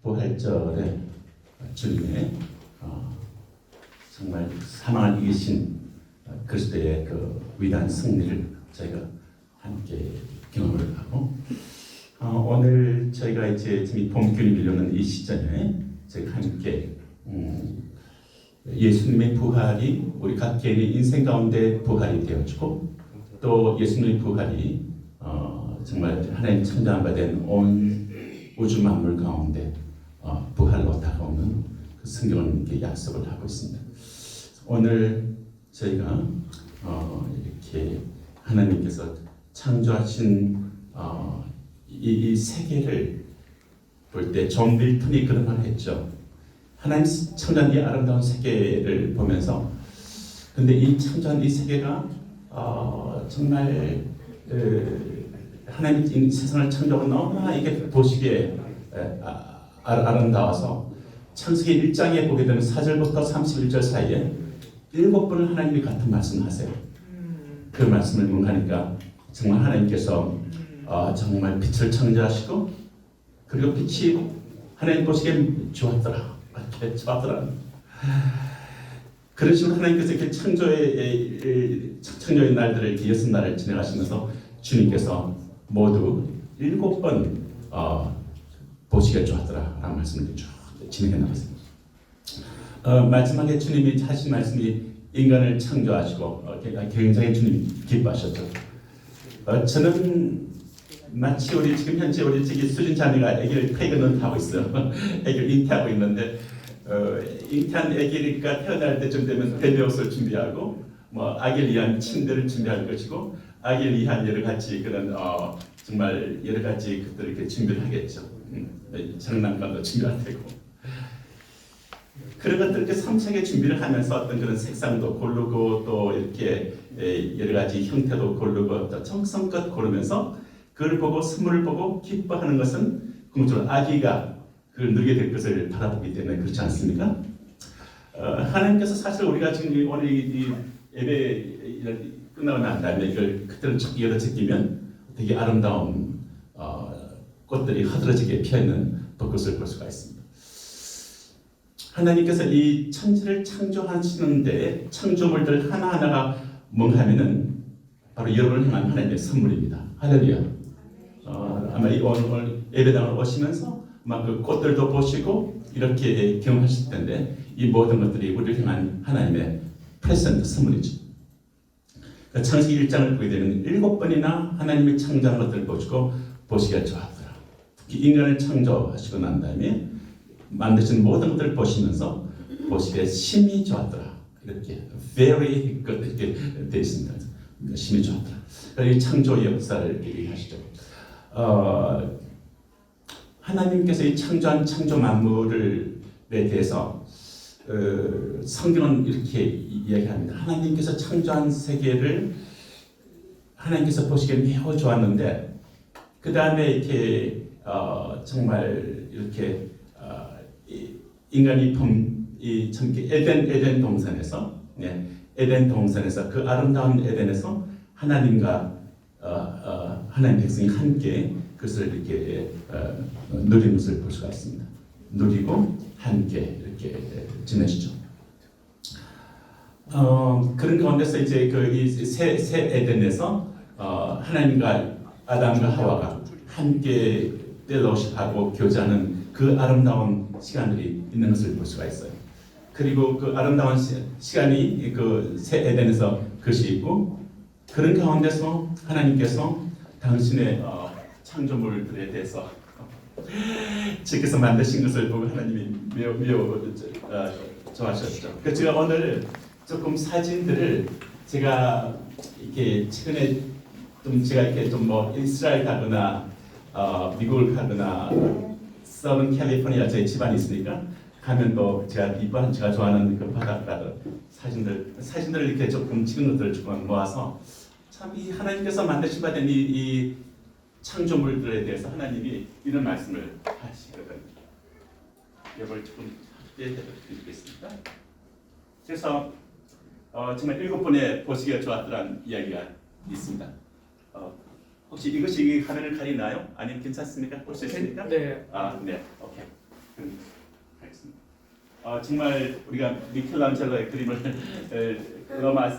부활절에 주님의 정말 사망을 이기신 그리스도의 그 위대한 승리를 저희가 함께 경험을 하고 오늘 저희가 이제 지금 봄균이 밀려오는 이 시점에 저희가 함께 예수님의 부활이 우리 각 개인의 인생 가운데 부활이 되어주고 또 예수님의 부활이 정말 하나님 창조한 바 된 온 우주 만물 가운데 부활로 다가오는 그 성경은 이렇게 약속을 하고 있습니다. 오늘 저희가 이렇게 하나님께서 창조하신 이 세계를 볼 때 존 밀턴이 그런 말을 했죠. 하나님 창조한 이 아름다운 세계를 보면서 근데 이 창조한 이 세계가 정말 하나님 세상을 창조하고 너무나 이게 보시기에 아름다워서 창세기 1장에 보게 되면 4절부터 31절 사이에 7번을 하나님이 같은 말씀을 하세요. 그 말씀을 묵하니까 정말 하나님께서 정말 빛을 창조하시고 그리고 빛이 하나님 보시기에 좋았더라. 이렇게 좋았더라. 그런 식으로 하나님께서 이렇게 창조의 날들을 이렇게 6날을 진행하시면서 주님께서 모두 7번 보시기에 좋았더라 라는 말씀을 쭉 진행해 나갔습니다. 마지막에 주님이 하신 말씀이 인간을 창조하시고 굉장히 주님 기뻐하셨죠. 저는 마치 우리 지금 현재 우리 수진 자매가 아기를 퇴근하고 있어요. 아기를 잉태하고 있는데 잉태한 아기가 태어날 때쯤 되면 배변옷을 준비하고 뭐 아기를 위한 침대를 준비할 것이고 아기를 위한 여러 가지 그런 정말 여러 가지 것들을 이렇게 준비를 하겠죠. 장난감도 준비할 테고 그런 것들 이렇게 섬세하게 준비를 하면서 어떤 그런 색상도 고르고 또 이렇게 여러 가지 형태도 고르고 또 정성껏 고르면서 그걸 보고 선물을 보고 기뻐하는 것은 궁극적으로 아기가 그걸 누리게 될 것을 바라보기 때문에 그렇지 않습니까? 하나님께서 사실 우리가 지금 오늘 이 예배 끝나고 난 다음에 이걸 그때는 쭉 열어 제끼면 되게 아름다운 꽃들이 흐드러지게 피어있는 벚꽃을 볼 수가 있습니다. 하나님께서 이 천지를 창조하시는데 창조물들 하나하나가 뭔가하면은 바로 여러분을 향한 하나님의 선물입니다. 할렐루야. 아마 오늘 예배당을 오시면서 막 그 꽃들도 보시고 이렇게 경험하실 텐데 이 모든 것들이 우리를 향한 하나님의 프레젠트 선물이죠. 창세기 1장을 보게 되면 7번이나 하나님이 창조한 것들을 보시기가 좋았더라. 특히 인간을 창조하시고 난 다음에 만드신 모든 것들을 보시면서 보시기에 심히 좋았더라. 이렇게 very good 이렇게 되어 있습니다. 심히 좋았더라. 이 창조의 역사를 얘기하시죠. 하나님께서 이 창조한 창조 만물에 대해서 성경은 이렇게 이야기합니다. 하나님께서 창조한 세계를 하나님께서 보시기에 매우 좋았는데 그 다음에 이렇게 정말 이렇게 인간이 에덴 동산에서 에덴 동산에서 그 아름다운 에덴에서 하나님과 하나님 백성이 함께 그것을 이렇게 누리는 것을 볼 수가 있습니다. 누리고 함께 이렇게 지내시죠. 그런 가운데서 이제 새 에덴에서 하나님과 아담과 하와가 함께 텔로시하고 교제하는 그 아름다운 시간들이 있는 것을 볼 수가 있어요. 그리고 그 아름다운 시간이 그 새 에덴에서 그것이 있고 그런 가운데서 하나님께서 당신의 창조물들에 대해서 주께서 만드신 것을 보고 하나님이 매우 좋아하셨죠. 그래서 제가 오늘 조금 사진들을 제가 이렇게 최근에 좀 제가 이렇게 좀 뭐 이스라엘 가거나 미국을 가거나 서른 캘리포니아 제 집안이 있으니까 가면 또 제가 좋아하는 그 바닷가 사진들을 이렇게 조금 찍은 것들을 조금 모아서 참 이 하나님께서 만드신 바 된 이 창조물들에 대해서 하나님이 이런 말씀을 하시거든요. 이걸 조금 드리겠습니다. 그래서 정말 7번의 보시기가 좋았더란 이야기가 있습니다. 혹시 이것이 화면을 가리나요? 아니면 괜찮습니까? 볼 수 있습니까? 네. 네. 오케이. 하겠습니다. 정말 우리가 미켈란젤로의 그림을 로마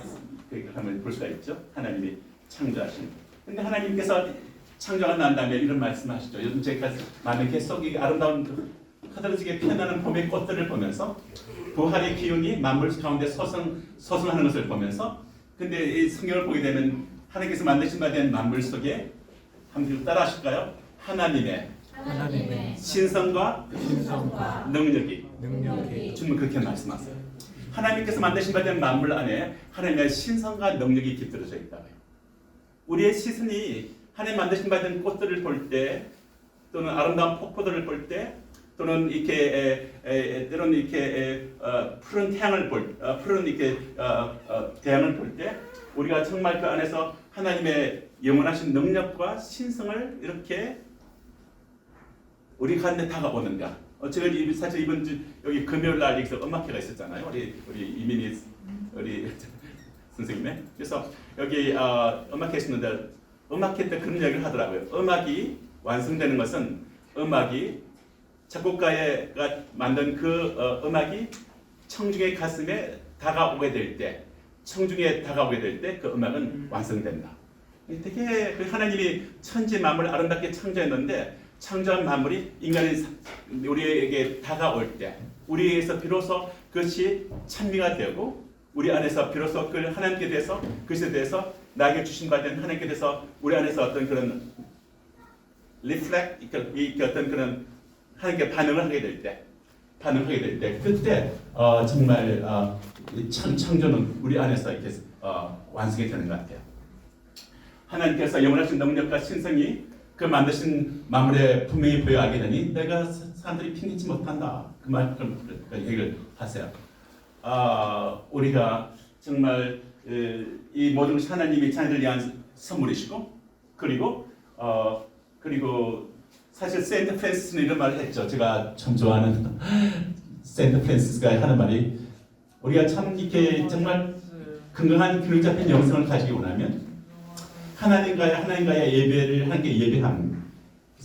하면 볼 수가 있죠. 하나님이 창조하신. 근데 하나님께서 창조가 난 다음에 이런 말씀하시죠. 요즘 제가 많은 개속이 아름다운 흐드러지게 피어나는 봄의 꽃들을 보면서 부활의 기운이 만물 가운데 소성하는 것을 보면서, 근데 이 성경을 보게 되면 하나님께서 만드신 바 된 만물 속에 한번 따라하실까요? 하나님의 신성과 능력이 주님 그렇게 말씀하세요. 하나님께서 만드신 바 된 만물 안에 하나님의 신성과 능력이 깃들어져 있다고요. 우리의 시선이 하나님 만드신 바 된 꽃들을 볼 때, 또는 아름다운 폭포들을 볼 때, 또는 이렇게 때로는 이렇게 푸른 태양을 푸른 이렇게 태양을 볼 때, 우리가 정말 그 안에서 하나님의 영원하신 능력과 신성을 이렇게 우리 가운데 다가오는가. 제가 사실 이번 주 여기 금요일 날 여기서 음악회가 있었잖아요. 우리 이민희 우리 선생님의. 그래서 여기 음악회 있었는데 음악회 때 그런 이야기를 하더라고요. 음악이 완성되는 것은 음악이 작곡가가 만든 그 음악이 청중의 가슴에 다가오게 될 때, 청중에 다가오게 될 때 그 음악은 완성된다. 되게 하나님이 천지 만물 아름답게 창조했는데, 창조한 만물이 인간이 우리에게 다가올 때, 우리에게서 비로소 그것이 찬미가 되고, 우리 안에서 비로소 그 하나님께 대해서, 그것에 대해서 나에게 주신 바 된 하나님께 대해서 우리 안에서 어떤 그런 리플렉트, 어떤 그런 하나님께 반응을 하게 될 때, 그때 정말 창조는 우리 안에서 이렇게 완성이 되는 것 같아요. 하나님께서 영원하신 능력과 신성이 그 만드신 만물에 분명히 보여하게 되니 내가 사람들이 피니지 못한다. 그 얘기를 하세요. 우리가 정말 이 모든 것이 하나님이 자녀들 위한 선물이시고, 그리고 사실 세인트 프랜시스는 이런 말을 했죠. 제가 참 좋아하는 세인트 프랜시스가 하는 말이, 우리가 참 이렇게 정말 건강한 균형 잡힌 영성을 가지기 원하면 하나님과의 예배를 하나님께 예배하는,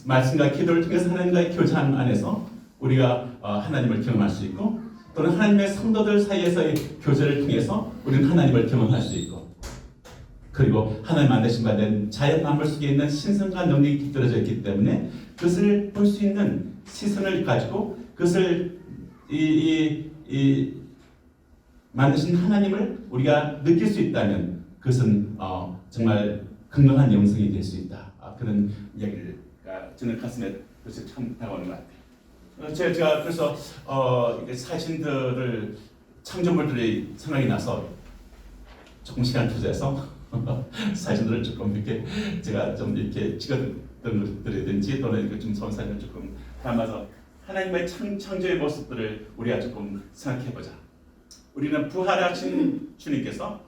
말씀과 기도를 통해서 하나님과의 교제하는 안에서 우리가 하나님을 경험할 수 있고, 또는 하나님의 성도들 사이에서의 교제를 통해서 우리는 하나님을 경험할 수 있고, 그리고 하나님 만드신 바 된 자연 만물 속에 있는 신성과 능력이 깃들어져 있기 때문에 그것을 볼 수 있는 시선을 가지고, 그것을 만드신 하나님을 우리가 느낄 수 있다면 그것은 정말 건강한 영성이 될 수 있다. 그런 이야기를 저는 가슴에 그것이 참 다가오는 것 같아요. 제가 그래서 사신들을 창조물들이 생각이 나서 조금 시간 투자해서 사진들을 조금 이렇게 제가 좀 이렇게 찍어드리든지, 또는 이렇게 좀 손사진을 조금 담아서 하나님의 창조의 모습들을 우리가 조금 생각해보자. 우리는 부활하신 주님께서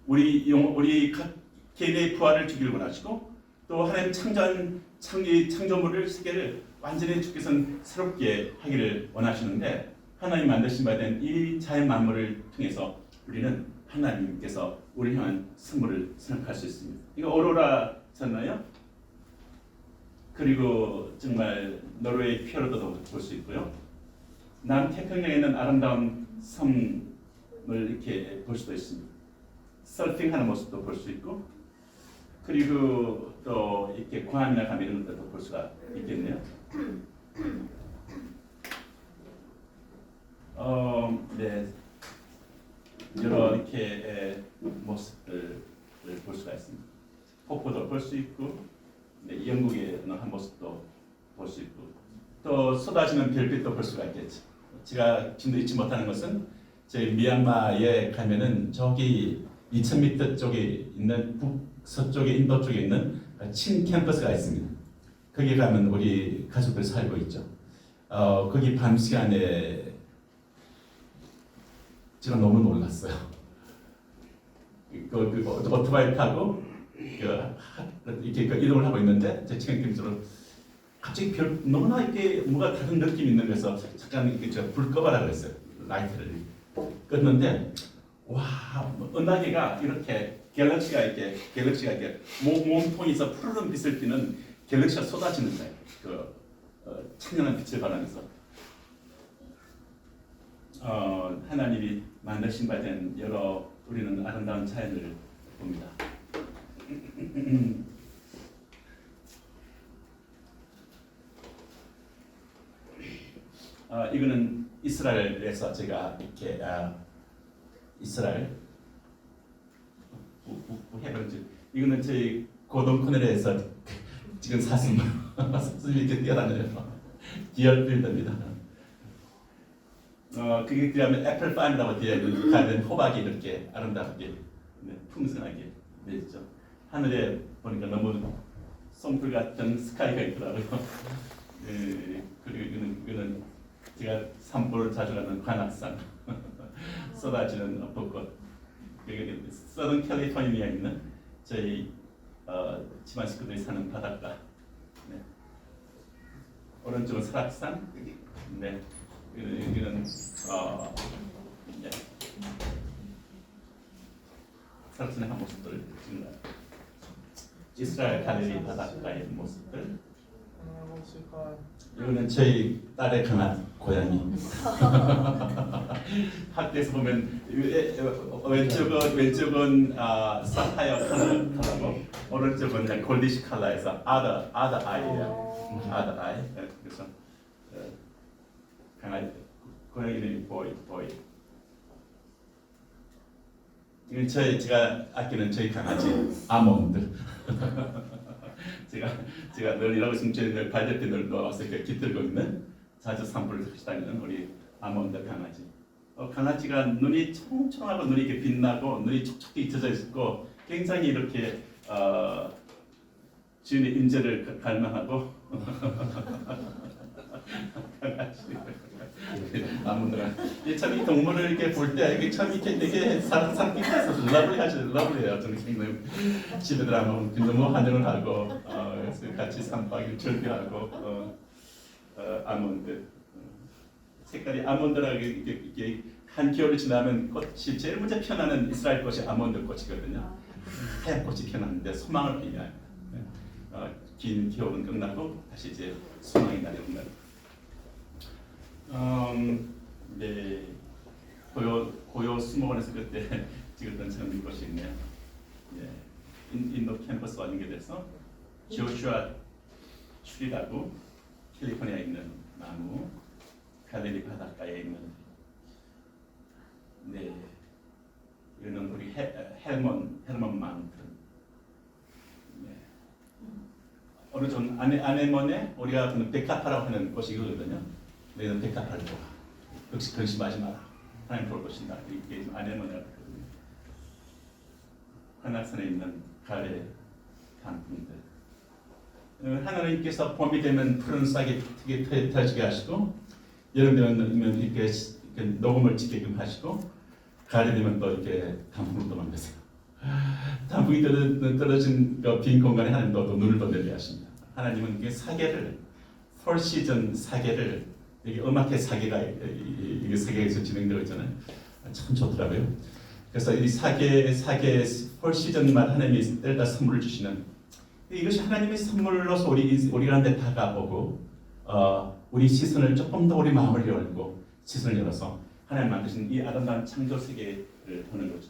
우리 각 개인의 부활을 주기를 원하시고, 또 하나님 창조한 창조물을 세계를 완전히 주께서는 새롭게 하기를 원하시는데, 하나님 만드신 바 된 이 자연 만물을 통해서 우리는 하나님께서 우리를 향한 선물을 생각할 수 있습니다. 이거 오로라잖아요. 그리고 정말 노르웨이 피어르도도 볼 수 있고요. 남태평양에 있는 아름다운 섬을 이렇게 볼 수도 있습니다. 서핑하는 모습도 볼 수 있고, 그리고 또 이렇게 광안이나 가면 이런 것도 볼 수가 있겠네요. 네, 이렇게 모습들을 볼 수가 있습니다. 폭포도 볼 수 있고, 네, 영국의 한 모습도 볼 수 있고, 또 쏟아지는 별빛도 볼 수가 있겠죠. 제가 지금도 잊지 못하는 것은, 저희 미얀마에 가면은 저기 2000m 쪽에 있는 북서쪽에 인도 쪽에 있는 친 캠퍼스가 있습니다. 거기 가면 우리 가족들 살고 있죠. 거기 밤 시간에 제가 너무 놀랐어요. 그 오토바이 타고 이렇게 이동을 하고 있는데, 제 친구들은 갑자기 너무나 이렇게 뭔가 다른 느낌이 있는 거에서 잠깐 이렇게 불 꺼봐라 그랬어요. 라이트를 껐는데, 와, 은하계가 이렇게 갤럭시가 이렇게 몸통에서 푸르른 빛을 띠는 갤럭시가 쏟아지는 거예요. 그 찬연한 빛을 발하면서, 하나님이 만드신 바 된 여러 우리는 아름다운 자연을 봅니다. 이거는 이스라엘에서 제가 이렇게 이스라엘 해변지 이거는 저희 고동 코넬에서 지금 사슴 이렇게 뛰어다녀요. 기열 빌더입니다. 그게 그러면 애플파임이라고 뒤에 가면 호박이 이렇게 아름답게 풍성하게 되죠. 하늘에 보니까 너무 송풀 같은 스카이가 있더라고요. 그리고 이거는 제가 산보를 자주 가는 관악산 쏟아지는 벚꽃. 서던 캘리포니아에 있는 저희 집안 식구들이 사는 바닷가. 네. 오른쪽은 설악산. 네. 여기는 네. 설악산의 한 모습들을 찍는 이스라엘 갈릴리 바닷가의 모습들. 이거는 저희 딸의 강아지 고양이. 학교에서 보면 왼쪽은 사파이어 컬러고 오른쪽은 골디시 컬러에서 아더 아이예요. 아더 아이. 그래서 강아지 고양이는 보이. 이건 제가 아끼는 저희 강아지 아몬드. 제가 늘 일하고 있으면 늘 발대표 늘 놓아서 이렇게 깃들고 있는 자주 산불을 다니는 우리 아몬드 강아지. 강아지가 눈이 청청하고 눈이 이렇게 빛나고 눈이 촉촉히 잊혀져 있고 굉장히 이렇게 주인의 임재를 갈망하고 아몬드가 참 이 동물을 이렇게 볼 때 이게 참 이렇게 되게 사람끼리 해서 러블리해요. 저는 굉장히 집에 들어가면 너무 환영을 하고 같이 산박을 즐겨하고 아몬드 색깔이 아몬드라고 이게 한 겨울이 지나면 꽃이 제일 먼저 피어나는 이스라엘 꽃이 아몬드 꽃이거든요. 하얀 꽃이 피어나는데 소망을 의미합니다. 긴 겨울은 끝나고 다시 이제 소망의 날이 온다. 네, 고요 수목원에서 그때 찍었던 장면 것이 있네요. 예, 인도 캠퍼스 연계돼서 조슈아 추리라고 캘리포니아에 있는 나무, 갈릴리 바닷가에 있는 네, 이거는 우리 헬몬 마운틴. 네. 어느 좀 아네몬에 우리가 백합화라고 하는 곳이 이거거든요. 너희는 백합화를 보라. 역시 근심하지 마라. 하나님 볼 것이다. 이게 아네몬이라고 하거든요. 관악산에 있는 가래 단풍들. 하나님께서 봄이 되면 푸른 싹이 터지게 하시고 여름 되면 이렇게 녹음을 지게끔 하시고 가을이 되면 또 이렇게 단풍을 또 만드세요. 단풍이 떨어진 빈 공간에 하나님 또 눈을 또 내리게 하십니다. 하나님은 이게 사계를 폴 시즌 사계를 이게 음악회 사계가 이게 세계에서 진행되고 있잖아요. 참 좋더라고요. 그래서 이 사계 폴 시즌마다 하나님이 때마다 선물을 주시는 이것이 하나님의 선물로서 우리가 한테 다가오고 우리 시선을 조금 더 우리 마음을 열고 시선을 열어서 하나님 만드신 이 아름다운 창조 세계를 보는 거죠.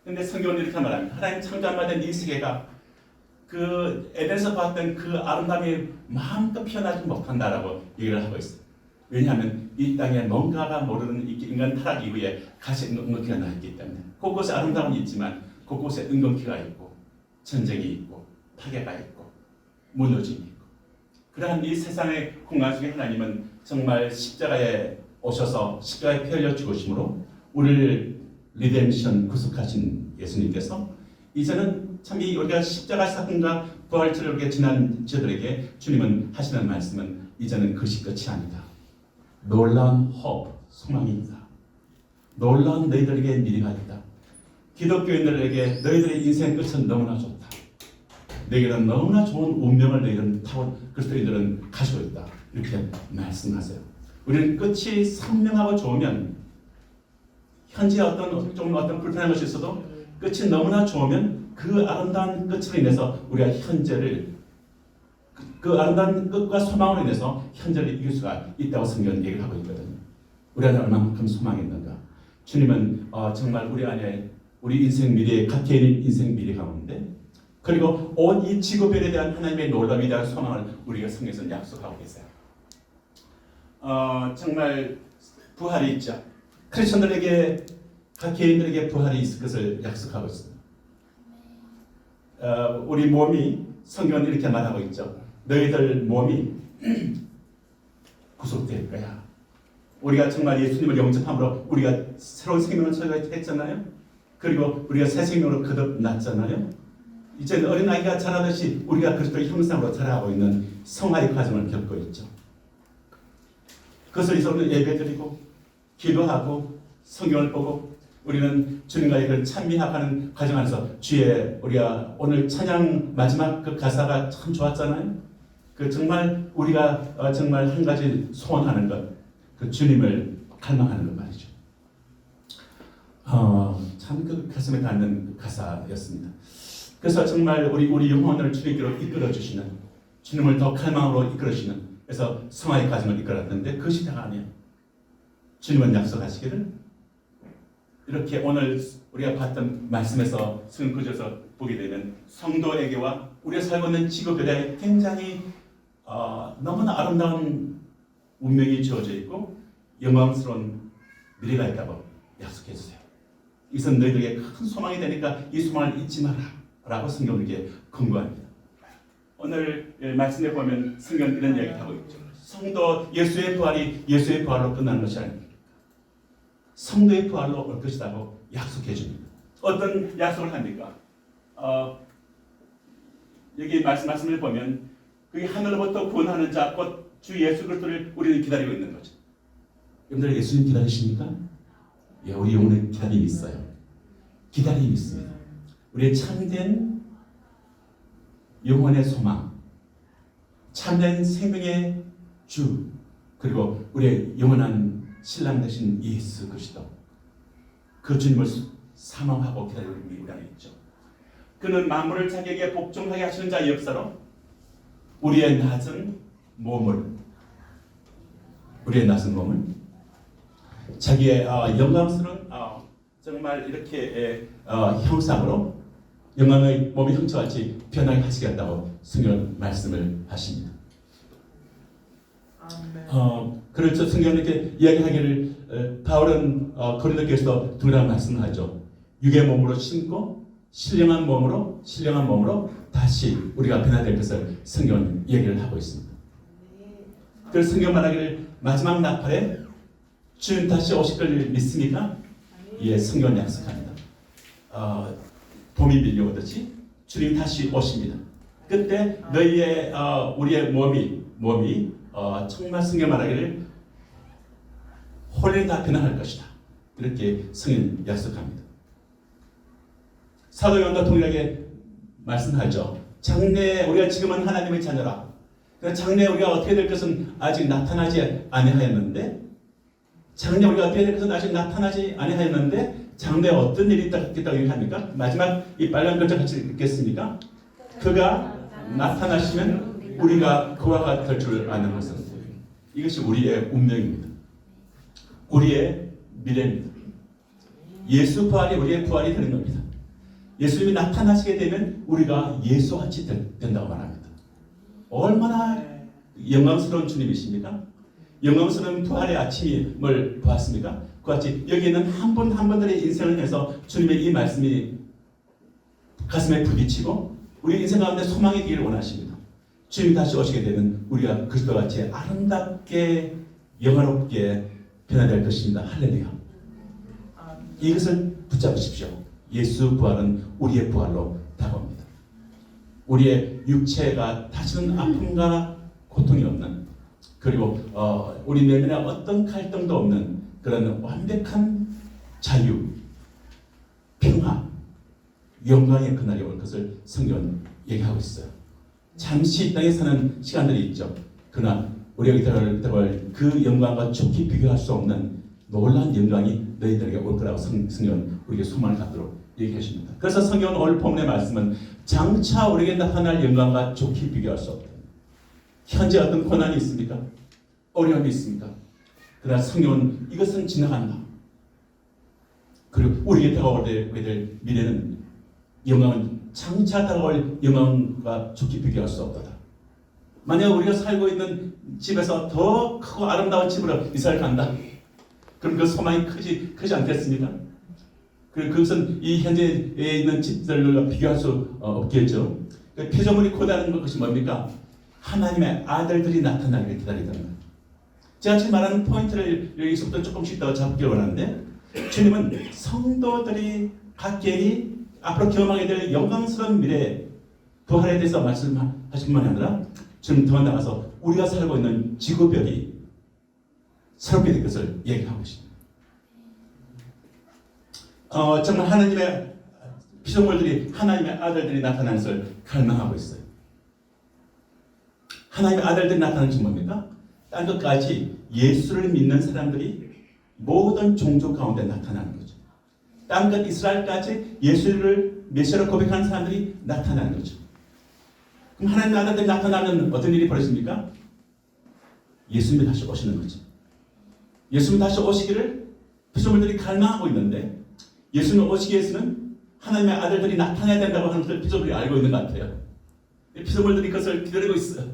그런데 성경은 이렇게 말합니다. 하나님 창조한마다 이 세계가 그 에덴에서 봤던 그 아름다움이 마음껏 피어나지 못한다라고 얘기를 하고 있어요. 왜냐하면 이 땅에 뭔가가 모르는 인간 타락 이후에 가시 은근키가 나있기 때문에 곳곳에 아름다움이 있지만 곳곳에 은근키가 있고 전쟁이 있고 파괴가 있고 무너짐이 있고 그러한 이 세상의 공간 속에 하나님은 정말 십자가에 오셔서 십자가에 피 흘려 죽으심으로 우리를 리뎀션 구속하신 예수님께서 이제는 참 이 우리가 십자가 사건과 부활절을 우리가 지난 저들에게 주님은 하시는 말씀은 이제는 그것이 끝이 아니다. 놀라운 소망이 있다. 놀라운 너희들에게 미래가 있다. 기독교인들에게 너희들의 인생 끝은 너무나 좋다. 너희들은 너무나 좋은 운명을 너희들은 타고 그래서 너희들은 가지고 있다. 이렇게 말씀하세요. 우리는 끝이 선명하고 좋으면 현재 어떤 불편한 것이 있어도 끝이 너무나 좋으면 그 아름다운 끝으로 인해서 우리가 현재를 그 아름다운 끝과 소망으로 인해서 현재를 이길 수가 있다고 성경은 얘기를 하고 있거든요. 우리 안에 얼마만큼 소망이 있는가. 주님은 정말 우리 안에 우리 인생 미래에 갇혀 있는 인생 미래 가운데 그리고 온 이 지구별에 대한 하나님의 놀라움에 대한 소망을 우리가 성경에서 약속하고 계세요. 정말 부활이 있죠. 크리스천들에게 각 개인들에게 부활이 있을 것을 약속하고 있습니다. 우리 몸이 성경은 이렇게 말하고 있죠. 너희들 몸이 구속될 거야. 우리가 정말 예수님을 영접함으로 우리가 새로운 생명을 소유했잖아요. 그리고 우리가 새 생명으로 거듭났잖아요. 이제 어린아이가 자라듯이 우리가 그리스도의 형상으로 자라고 있는 성화의 과정을 겪고 있죠. 그것을 이제 우리는 예배드리고 기도하고 성경을 보고 우리는 주님과의 그 찬미하는 과정 안에서 주의 우리가 오늘 찬양 마지막 그 가사가 참 좋았잖아요. 그 정말 우리가 정말 한 가지 소원하는 것, 그 주님을 갈망하는 것 말이죠. 참 그 가슴에 닿는 가사였습니다. 그래서 정말 우리 영혼을 주님께로 이끌어 주시는 주님을 더 갈망으로 이끌어 주시는 그래서 성화의 과정을 이끌었는데 그 시대가 아니에요. 주님은 약속하시기를 이렇게 오늘 우리가 봤던 말씀에서 성경 구절에서 보게 되면 성도에게와 우리가 살고 있는 지구별에 굉장히 너무나 아름다운 운명이 주어져 있고 영광스러운 미래가 있다고 약속해 주세요. 이것은 너희들에게 큰 소망이 되니까 이 소망을 잊지 마라 라고 성경은 이렇게 권고합니다. 오늘 말씀에 보면 성경은 이런 이야기를 하고 있죠. 성도 예수의 부활이 예수의 부활로 끝나는 것이 아닙니다. 성도의 부활로 올 것이라고 약속해 줍니다. 어떤 약속을 합니까? 여기 말씀을 보면 그게 하늘로부터 구원하는 자 곧 주 예수 그리스도를 우리는 기다리고 있는 거죠. 여러분들 예수님 기다리십니까? 예, 우리 영혼에 기다림이 있어요. 기다림이 있습니다. 우리의 참된 영혼의 소망, 참된 생명의 주, 그리고 우리의 영원한 신랑 되신 예수 그리스도, 그 주님을 사모하고 기다리고 있는 우리 안에 있죠. 그는 만물을 자기에게 복종하게 하시는 자의 역사로 우리의 낮은 몸을 자기의 영광스러운 정말 이렇게 형상으로 영광의 몸의 형체같이 변하게 하시겠다고 성경은 말씀을 하십니다. 그렇죠. 성경은 이렇게 이야기하기를 바울은 고린도 교회에서 두라는 말씀을 하죠. 육의 몸으로 신고 신령한 몸으로 다시 우리가 변화될 것을 성경은 얘기를 하고 있습니다. 그래서 성경 말하기를 마지막 나팔에 주님 다시 오실 걸 믿습니까? 예, 성경은 약속합니다. 봄이 밀려오듯이 주님 다시 오십니다. 그때 너희의 우리의 몸이 정말 성경 말하기를 홀리 다 변화할 것이다. 이렇게 성경 약속합니다. 사도 요한도 동일하게 말씀하죠. 장래에 우리가 지금은 하나님의 자녀라. 장래에 우리가 어떻게 될 것은 아직 나타나지 아니하였는데 장래에 어떤 일이 있다고 얘기합니까? 마지막 이 빨간 글자 같이 읽겠습니까? 그가 나타나시면 우리가 그와 같을 줄 아는 것은 이것이 우리의 운명입니다. 우리의 미래입니다. 예수 부활이 우리의 부활이 되는 겁니다. 예수님이 나타나시게 되면 우리가 예수같이 된다고 말합니다. 얼마나 영광스러운 주님이십니까? 영광스러운 부활의 아침을 보았습니까? 그같이 여기는 한 분 한 분들의 인생을 해서 주님의 이 말씀이 가슴에 부딪히고 우리 인생 가운데 소망이 되기를 원하십니다. 주님이 다시 오시게 되면 우리가 그리스도와 같이 아름답게 영화롭게 변화될 것입니다. 할렐루야. 이것을 붙잡으십시오. 예수 부활은 우리의 부활로 다가옵니다. 우리의 육체가 다시는 아픔과 고통이 없는, 그리고 우리 내면에 어떤 갈등도 없는 그런 완벽한 자유, 평화, 영광의 그날이 올 것을 성경은 얘기하고 있어요. 잠시 이 땅에 사는 시간들이 있죠. 그러나 우리가 들어갈 그 영광과 좋게 비교할 수 없는 놀라운 영광이 너희들에게 올 거라고 성경은 우리에게 소망을 갖도록 얘기하십니다. 그래서 성경은 오늘 본문의 말씀은 장차 우리에게 나타날 영광과 좋게 비교할 수 없다. 현재 어떤 고난이 있습니까? 어려움이 있습니까? 그러나 성경은 이것은 지나간다. 그리고 우리에게 다가오게 될 미래는 영광은 장차 다가올 영광과 좋게 비교할 수 없다. 만약 우리가 살고 있는 집에서 더 크고 아름다운 집으로 이사를 간다. 그럼 그 소망이 크지 않겠습니까? 그리고 그것은 이 현재에 있는 집들과 비교할 수 없겠죠. 그 피조물이 고대하는 것이 뭡니까? 하나님의 아들들이 나타나기를 기다리는 거예요. 제가 지금 말하는 포인트를 여기서부터 조금씩 더 잡기 원하는데, 주님은 성도들이 각계이 앞으로 경험하게 될 영광스러운 미래 부활에 대해서 말씀하신 뿐만 아니라 지금 더 나가서 우리가 살고 있는 지구별이 새롭게 될 것을 얘기하고 있습니다. 정말 하나님의 피조물들이 하나님의 아들들이 나타나는 것을 갈망하고 있어요. 하나님의 아들들이 나타나는 것이 뭡니까? 딴 것까지 예수를 믿는 사람들이 모든 종족 가운데 나타나는 거죠. 딴 것 이스라엘까지 예수를 메시아로 고백하는 사람들이 나타나는 거죠. 그럼 하나님의 아들들이 나타나면 어떤 일이 벌어집니까? 예수님이 다시 오시는 거죠. 예수님이 다시 오시기를 피조물들이 갈망하고 있는데, 예수님 오시기 위해서는 하나님의 아들들이 나타나야 된다고 하는 것을 피조물이 알고 있는 것 같아요. 피조물들이 그것을 기다리고 있어요.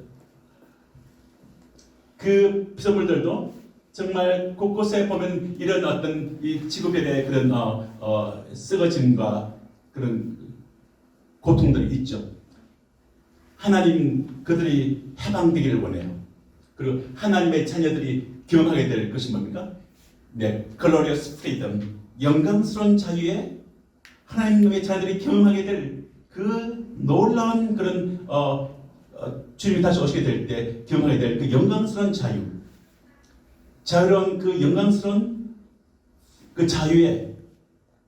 그 피조물들도 정말 곳곳에 보면 이런 어떤 이 지구별의 그런 썩어짐과 그런 고통들이 있죠. 하나님 그들이 해방되기를 원해요. 그리고 하나님의 자녀들이 경험하게 될 것이 뭡니까? 네, 글로리어스 프리덤, 영광스러운 자유에 하나님의 자녀들이 경험하게 될 그 놀라운 그런 주님이 다시 오시게 될 때 경험하게 될 그 영광스러운 자유, 자유로운 그 영광스러운 그 자유에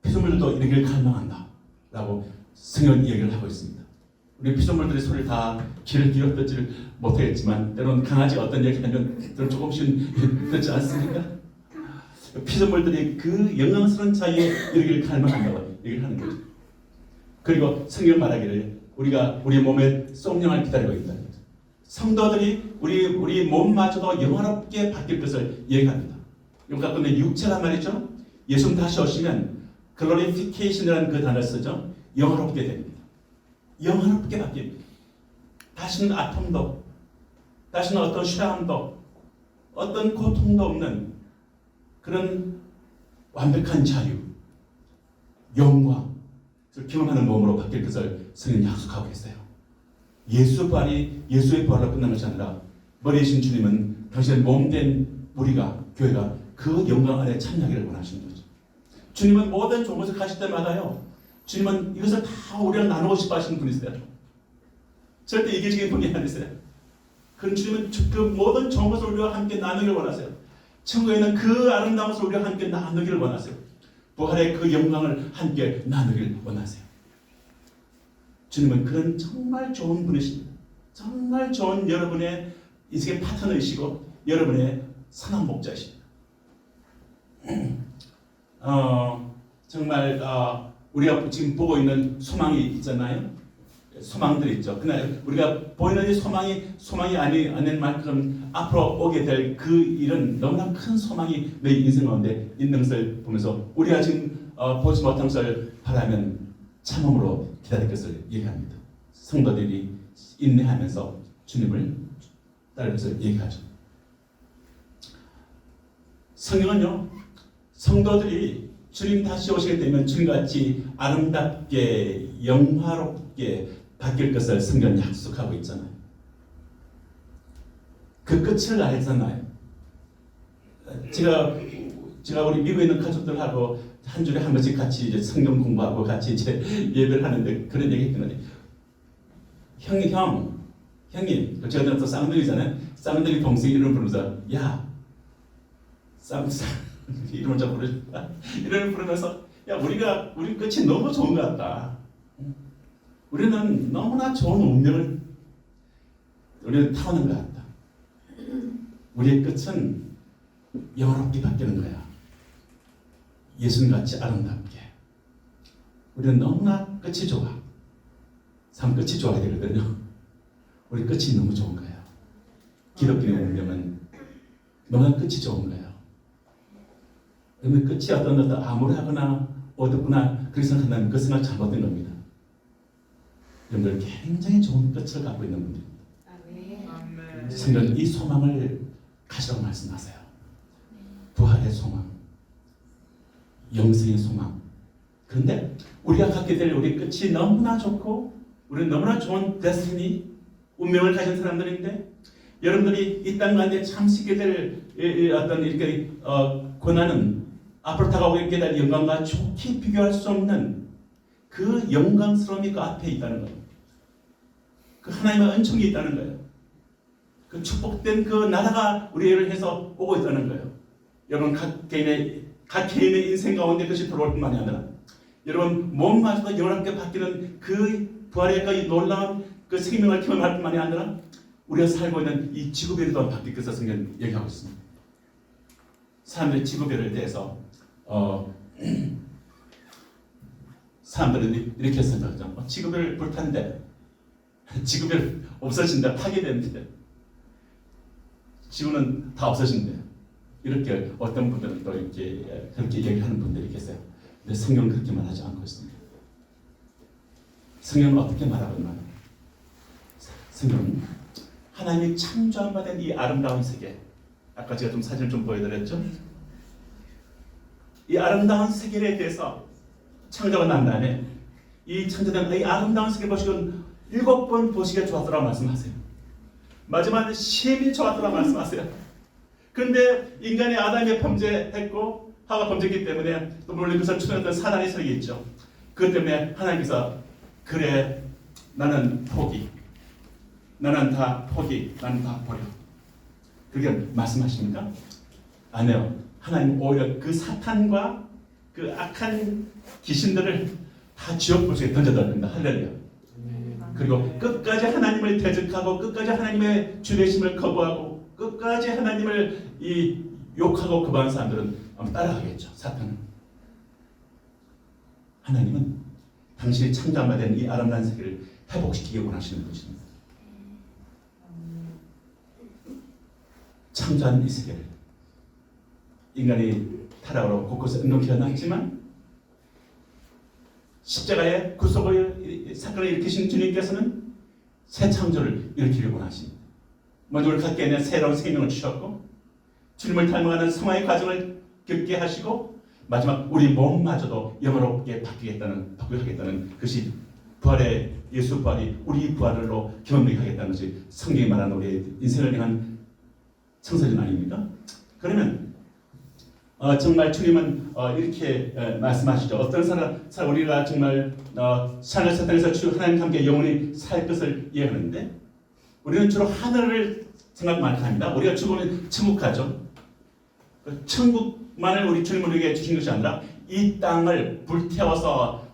피조물들도 이르기를 갈망한다라고 성경은 이야기를 하고 있습니다. 우리 피조물들의 소리를 다 귀를 기울였지를 못하겠지만 때로는 강아지가 어떤 얘기하면 조금씩 그렇지 않습니까? 피조물들이 그 영광스러운 자유에 이르기를 갈망한다고 얘기를 하는 거죠. 그리고 성경 말하기를 우리가 우리 몸의 성령을 기다리고 있다는 거죠. 성도들이 우리 몸마저도 영원롭게 바뀔 것을 얘기합니다. 여기가 근데 육체란 말이죠. 예수님 다시 오시면 글로리피케이션이라는 그 단어를 쓰죠. 영원롭게 됩니다. 영원롭게 바뀝니다. 다시는 아픔도, 다시는 어떤 실험도, 어떤 고통도 없는 그런 완벽한 자유, 영광, 경험하는 몸으로 바뀔 것을 성경이 약속하고 있어요. 예수의 부활로 끝난 것이 아니라 머리이신 주님은 당신의 몸된 우리가, 교회가 그 영광 안에 참여하기를 원하시는 거죠. 주님은 모든 좋은 것을 가실 때마다요, 주님은 이것을 다 우리랑 나누고 싶어 하시는 분이세요. 절대 이기적인 분이 아니세요. 그런 주님은 그 모든 좋은 것을 우리와 함께 나누기를 원하세요. 천국에 있는 그 아름다운 것을 우리와 함께 나누기를 원하세요. 부활의 그 영광을 함께 나누기를 원하세요. 주님은 그런 정말 좋은 분이십니다. 정말 좋은 여러분의 인생의 파트너이시고 여러분의 선한 목자이십니다. 정말 우리가 지금 보고 있는 소망이 있잖아요. 소망들이 있죠. 그러나 우리가 보이는 이 소망이 아닌 만큼 앞으로 오게 될 그 일은 너무나 큰 소망이 내 인생 가운데 있는 것을 보면서 우리가 지금 보지 못한 것을 바라면 참음으로 기다릴 것을 얘기합니다. 성도들이 인내하면서 주님을 따를 것을 얘기하죠. 성경은요, 성도들이 주님 다시 오시게 되면 주님같이 아름답게 영화롭게 바뀔 것을 성경은 약속하고 있잖아요. 그 끝을 알잖아요. 제가 우리 미국에 있는 가족들하고 한 주에 한 번씩 같이 이제 성경 공부하고 같이 이제 예배를 하는데 그런 얘기 했거든요. 형님, 제가 또 쌍둥이잖아요. 쌍둥이 동생 이름을 부르면서 야, 이름을 좀 부르자. 이름을 부르면서 야, 우리 끝이 너무 좋은 것 같다. 우리는 너무나 좋은 운명을 우리는 타오는 것 같다. 우리의 끝은 영원롭게 바뀌는 거야. 예수님같이 아름답게. 우리는 너무나 끝이 좋아. 삶 끝이 좋아야 되거든요. 우리 끝이 너무 좋은 거예요. 기독교의 운명은 너무나 끝이 좋은 거예요. 그러면 끝이 어떤 암울하거나 어둡구나 그렇게 생각한다면 그 생각 잘못된 겁니다. 여러분들 굉장히 좋은 끝을 갖고 있는 분들입니다. 성경은 이 소망을 가시라고 말씀하세요. 부활의 소망, 영생의 소망. 그런데 우리가 갖게 될 우리 끝이 너무나 좋고 우리는 너무나 좋은 데스티니, 운명을 가진 사람들인데 여러분들이 이 땅 가운데 참식게 될 어떤 이렇게 고난은 앞으로 다가오게 될 영광과 좋게 비교할 수 없는 그 영광스러움이 그 앞에 있다는 거예요. 그 하나님의 은총이 있다는 거예요. 그 축복된 그 나라가 우리를 해서 오고 있다는 거예요. 여러분 각 개인의 인생 가운데 그것이 들어올 뿐만이 아니라 여러분 몸마저도 영원하게 바뀌는 그 부활의 그 놀라운 그 생명을 경험할 뿐만이 아니라 우리가 살고 있는 이 지구별도 바뀔 것을 성경 얘기하고 있습니다. 사람들이 지구별에 대해서 사람들은 이렇게 생각하죠. 지구별 불탄데, 지구별 없어진다, 파괴된대. 지구는 다 없어진대. 이렇게 어떤 분들은 또 이렇게 그렇게 얘기하는 분들이 계세요. 근데 성경은 그렇게 말하지 않고 있습니다. 성경은 어떻게 말하고 있나요? 성경은 하나님이 창조한 바 된 이 아름다운 세계, 아까 제가 좀 사진을 좀 보여드렸죠? 이 아름다운 세계에 대해서 창조가 난 다음에 이 창조된 이 아름다운 세계 보시고 7번 보시기에 좋았더라고 말씀하세요. 마지막에 심히 좋았더라고 말씀하세요. 그런데 인간이 아담이 범죄했고 하와 범죄했기 때문에 또 물론 그것을 추천했던 사단의 세력이 있죠. 그것 때문에 하나님께서 그래 나는 포기, 나는 다 포기, 나는 다 버려. 그렇게 말씀하십니까? 아니요. 하나님 오히려 그 사탄과 그 악한 귀신들을 다 지옥 불속에 던져드립니다. 할렐루야. 그리고 끝까지 하나님을 대적하고 끝까지 하나님의 주되심을 거부하고 끝까지 하나님을 욕하고 거부하는 사람들은 아마 따라가겠죠. 사탄은. 하나님은 당신이 창조한 바 된 이 아름다운 세계를 회복시키기 원하시는 것입니다. 창조한 이 세계를 인간이 타락으로 곳곳에 은근히 일어났지만 십자가의 구속의 사건을 일으키신 주님께서는 새 창조를 일으키려고 원하십니다. 먼저 우리 갖게 되는 새로운 생명을 주셨고 주님을 닮아가는 성화의 과정을 겪게 하시고 마지막 우리 몸마저도 영원롭게 바뀌겠다는 것이 부활의 예수 부활이 우리 부활로 경험하게 하겠다는 것이 성경이 말하는 우리의 인생을 향한 청소년 아닙니까? 그러면 정말 주님은 이렇게 말씀하시죠. 어떤 사람 우리가 정말 산을 사탕에서 주 하나님과 함께 영원히 살 것을 이해하는데 우리는 주로 하늘을 생각 많이 합니다. 우리가 죽으면 천국 가죠. 그 천국만을 우리 주님은 우리에게 주신 것이 아니라 이 땅을 불태워서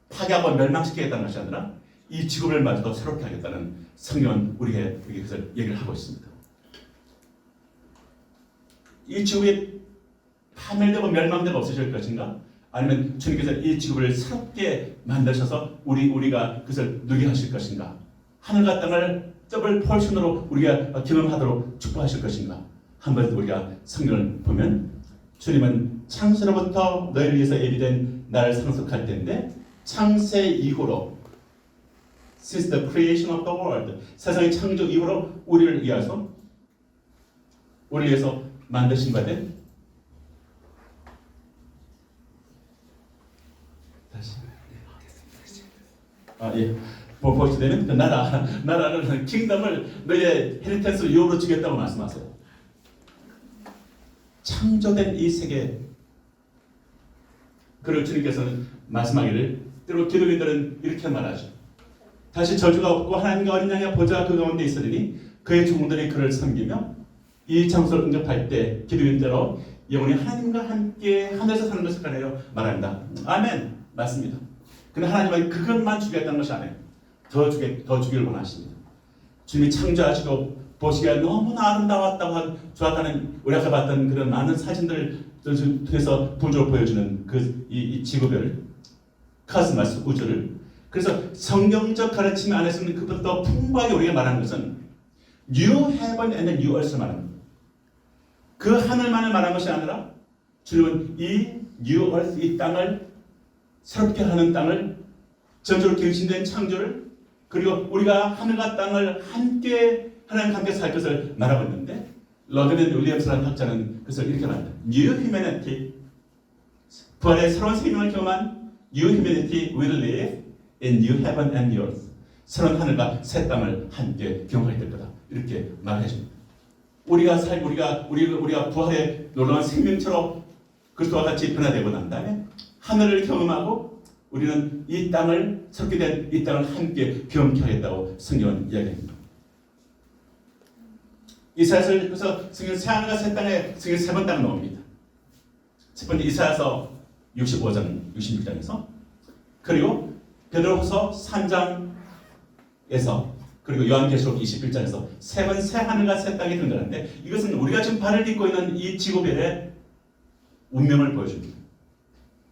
파괴하고 멸망시키겠다는 것이 아니라 이 지구를 마저도 새롭게 하겠다는 성경은 우리에게 그것을 얘기를 하고 있습니다. 이 지구에 파멸되고 멸망되고 없어질 것인가? 아니면 주님께서 이 지구를 새롭게 만드셔서 우리가 그것을 누게 하실 것인가? 하늘과 땅을 더블 폴션으로 우리가 경험하도록 축복하실 것인가? 한번 우리가 성경을 보면 주님은 창세로부터 너희를 위해서 예비된 나를 상속할 때인데 창세 이후로 since the creation of the world 세상의 창조 이후로 우리를 위해서 만드신 바 된 보시되면 그 나라를 킹덤을 너희의 헤리텐스 유업으로 주겠다고 말씀하세요. 창조된 이 세계 그를 주님께서는 말씀하기를 때로 기독인들은 이렇게 말하죠. 다시 저주가 없고 하나님과 어린 양의 보좌가 그 가운데 있으리니 그의 종들이 그를 섬기며 이 장소를 응접할 때 기독인대로 영원히 하나님과 함께 하늘에서 사는 것을 가리켜 말합니다. 아멘. 맞습니다. 근데 하나님은 그것만 주겠다는 것이 아니에요. 더 주기를 원하십니다. 주님이 창조하시고 보시기에 너무나 아름다웠다고 좋았다는 우리가 봤던 그런 많은 사진들을 통해서 부조로 보여주는 이 지구별 카스마스 우주를 그래서 성경적 가르침 안에서는 그보다 더 풍부하게 우리가 말하는 것은 New Heaven and New Earth를 말합니다. 그 하늘만을 말한 것이 아니라 주님은 이 뉴 얼스, 이 땅을 새롭게 하는 땅을, 전적으로 갱신된 창조를, 그리고 우리가 하늘과 땅을 함께 하나님과 함께 살 것을 말하고 있는데, 러드랜드 윌리엄스라는 학자는 그것을 이렇게 말합니다. New humanity, 부활의 새로운 생명을 경험한 New humanity will live in new heaven and new earth. 새로운 하늘과 새 땅을 함께 경험하게 될 거다. 이렇게 말해 줍니다. 우리가 부활의 놀라운 생명처럼 그리스도와 같이 변화되고 난 다음에 하늘을 경험하고 우리는 이 땅을, 새롭게 된 이 땅을 함께 경험케 하겠다고 성경은 이야기합니다. 이사야서, 그래서 성경 새 하늘과 새 땅에 성경 세 번 딱 나옵니다. 첫 번째 이사야서 65장, 66장에서, 그리고 베드로후서 3장에서, 그리고 요한계시록 21장에서 세 번 새 하늘과 새 땅이 등장하는데, 이것은 우리가 지금 발을 딛고 있는 이 지구별의 운명을 보여줍니다.